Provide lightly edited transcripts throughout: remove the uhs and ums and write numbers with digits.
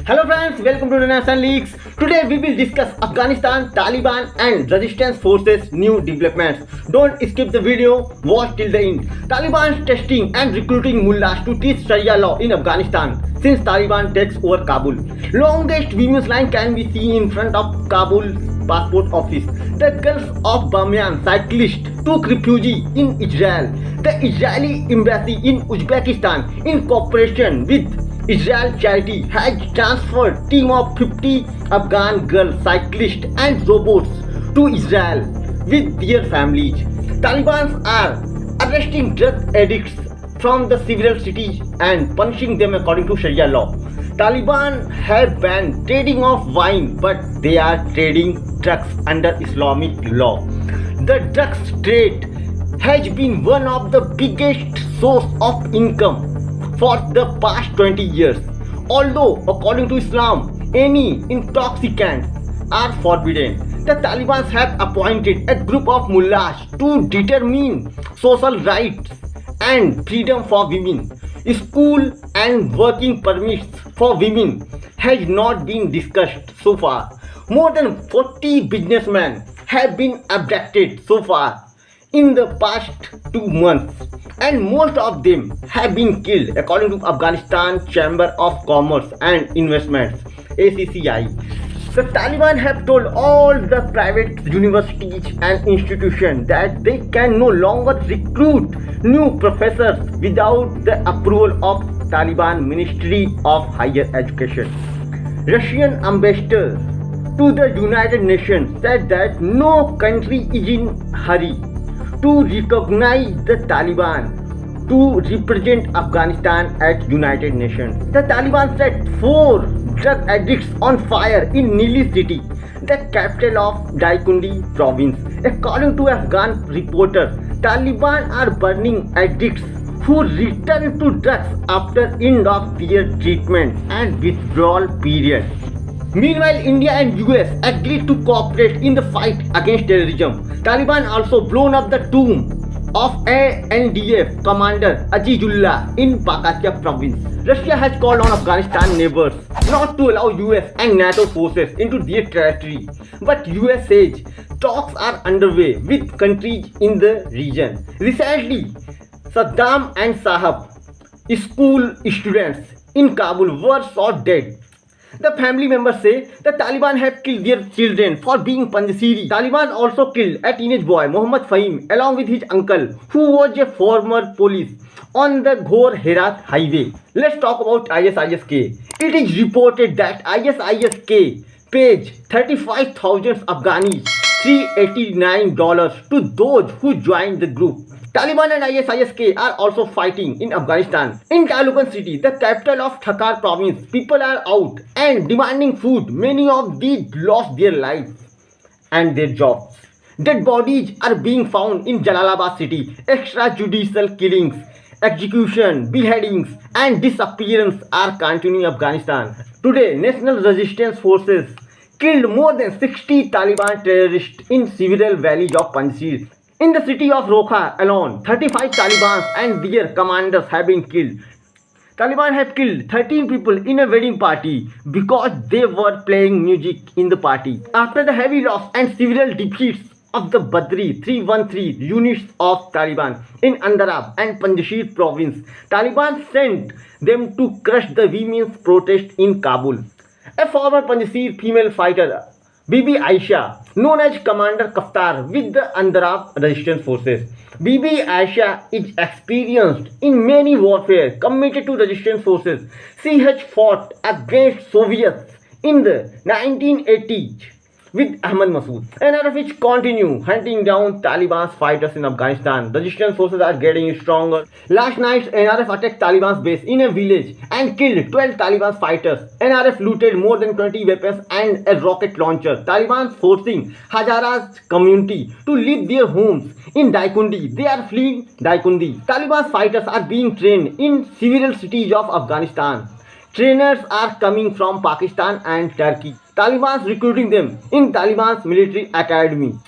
Hello friends, welcome to the National Leaks. Today we will discuss Afghanistan, Taliban and resistance forces new developments. Don't skip the video, watch till the end. Taliban testing and recruiting mullahs to teach Sharia law in Afghanistan since Taliban takes over Kabul. Longest women's line can be seen in front of Kabul passport office. The girls of Bamyan cyclist took refuge in Israel. The Israeli embassy in Uzbekistan in cooperation with Israel Charity has transferred team of 50 Afghan girl cyclists and robots to Israel with their families. Taliban are arresting drug addicts from the several cities and punishing them according to Sharia law. Taliban have banned trading of wine, but they are trading drugs under Islamic law. The drugs trade has been one of the biggest source of income for the past 20 years. Although according to Islam, any intoxicants are forbidden, the Taliban have appointed a group of mullahs to determine social rights and freedom for women. School and working permits for women has not been discussed so far. More than 40 businessmen have been abducted so far in the past 2 months, and most of them have been killed according to Afghanistan Chamber of Commerce and Investments ACCI. The Taliban have told all the private universities and institutions that they can no longer recruit new professors without the approval of Taliban Ministry of Higher Education. Russian ambassador to the United Nations said that no country is in hurry to recognize the Taliban to represent Afghanistan at United Nations. The Taliban set 4 drug addicts on fire in Nili city, the capital of Daikundi province. According to Afghan reporter, Taliban are burning addicts who return to drugs after end of their treatment and withdrawal period. Meanwhile, India and US agreed to cooperate in the fight against terrorism. Taliban also blown up the tomb of NDF commander Azizullah in Pakistan province. Russia has called on Afghanistan neighbors not to allow US and NATO forces into their territory, but US says talks are underway with countries in the region. Recently, Saddam and Sahab, school students in Kabul, were shot dead. The family members say the Taliban have killed their children for being Panjshiri. Taliban also killed a teenage boy, Mohammad Fahim, along with his uncle, who was a former police on the Ghor-Herat highway. Let's talk about ISIS-K. It is reported that ISIS-K pays 35,000 Afghanis $389 to those who joined the group. Taliban and ISIS-K are also fighting in Afghanistan. In Taloqan city, the capital of Thakar province, people are out and demanding food. Many of these lost their lives and their jobs. Dead bodies are being found in Jalalabad city. Extrajudicial killings, execution, beheadings and disappearance are continuing in Afghanistan. Today, National Resistance Forces killed more than 60 Taliban terrorists in several valleys of Panjshir. In the city of Rokha alone, 35 Taliban and their commanders have been killed. Taliban have killed 13 people in a wedding party because they were playing music in the party. After the heavy loss and several defeats of the Badri 313 units of Taliban in Andarab and Panjshir province, Taliban sent them to crush the women's protest in Kabul. A former Panjshir female fighter, Bibi Aisha, known as Commander Kaftar with the Andarab Resistance Forces. Bibi Aisha is experienced in many warfare, committed to resistance forces. She has fought against Soviets in the 1980s with Ahmad Massoud. NRF continue hunting down Taliban's fighters in Afghanistan. Resistance forces are getting stronger. Last night, NRF attacked Taliban's base in a village and killed 12 Taliban fighters. NRF looted more than 20 weapons and a rocket launcher. Taliban forcing Hazaras community to leave their homes in Daikundi. They are fleeing Daikundi. Taliban fighters are being trained in several cities of Afghanistan. Trainers are coming from Pakistan and Turkey. Taliban's recruiting them in Taliban's military academy.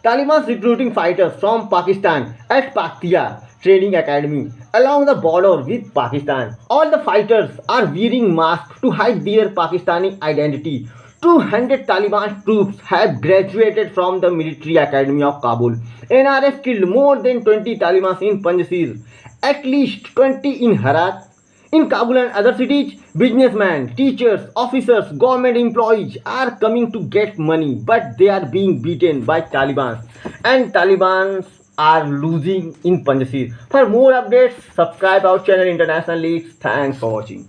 Taliban's recruiting fighters from Pakistan at Paktia training academy along the border with Pakistan. All the fighters are wearing masks to hide their Pakistani identity. 200 Taliban troops have graduated from the military academy of Kabul. NRF killed more than 20 Taliban in Panjshir, at least 20 in Herat. In Kabul and other cities, businessmen, teachers, officers, government employees are coming to get money, but they are being beaten by Taliban. And Taliban are losing in Panjshir. For more updates, subscribe our channel International Leaks. Thanks for watching.